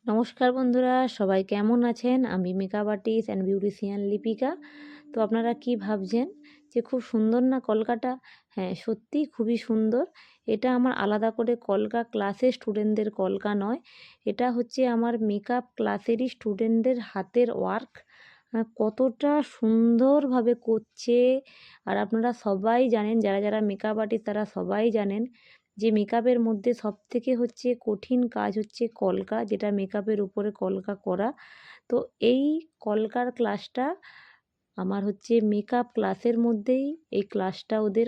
নমস্কার বন্ধুরা, সবাই কেমন আছেন? আমি makeup artist and beautician Lipika. তো আপনারা কি ভাবছেন যে খুব সুন্দর না কলকাটা? হ্যাঁ, সত্যিই খুবই সুন্দর। এটা আমার আলাদা করে কলকা ক্লাসের স্টুডেন্টদের কলকা নয়। এটা হচ্ছে আমার মেকআপ ক্লাসেরই স্টুডেন্টদের হাতের ওয়ার্ক। কতটা সুন্দরভাবে করছে। আর আপনারা সবাই জানেন, যারা মেকআপ আর্টিস্ট তারা সবাই জানেন যে মেকআপের মধ্যে সবথেকে হচ্ছে কঠিন কাজ হচ্ছে কলকা, যেটা মেকআপের উপরে কলকা করা। তো এই কলকার ক্লাসটা আমার হচ্ছে মেকআপ ক্লাসের মধ্যেই এই ক্লাসটা ওদের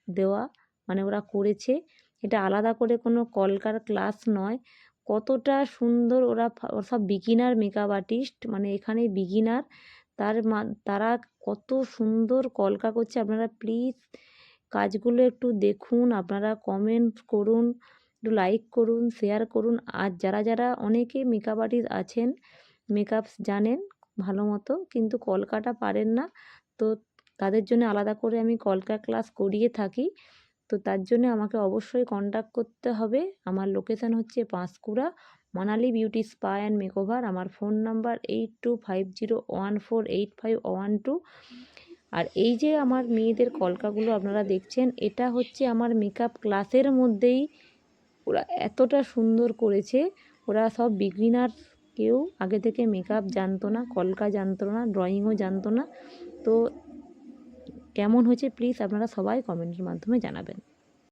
দেওয়া, মানে ওরা করেছে। এটা আলাদা করে কোনো কলকার ক্লাস নয়। কতটা সুন্দর ওরা সব বিগিনার মেকআপ আর্টিস্ট, মানে এখানে বিগিনার। তারা কত সুন্দর কলকা করছে। আপনারা প্লিজ কাজগুলো একটু দেখুন, আপনারা কমেন্ট করুন, একটু লাইক করুন, শেয়ার করুন। আর যারা অনেকে মেকআপ আর্টিস্ট আছেন, মেকআপ জানেন ভালো মতো কিন্তু কলকাটা পারেন না, তো তাদের জন্য আলাদা করে আমি কলকা ক্লাস করিয়ে থাকি। তো তার জন্য আমাকে অবশ্যই কন্ট্যাক্ট করতে হবে। আমার লোকেশান হচ্ছে Panskura, Manali beauty spa and makeover. আমার ফোন নাম্বার 8250148512। আর এই যে আমার মেয়েদের কলকাগুলো আপনারা দেখছেন, এটা হচ্ছে আমার মেকআপ ক্লাসের মধ্যেই ওরা এতটা সুন্দর করেছে। ওরা সব বিগিনার, কেউ আগে থেকে মেকআপ জানতো না, কলকা জানতো না, ড্রয়িংও জানতো না। তো কেমন হয়েছে প্লিজ আপনারা সবাই কমেন্টের মাধ্যমে জানাবেন।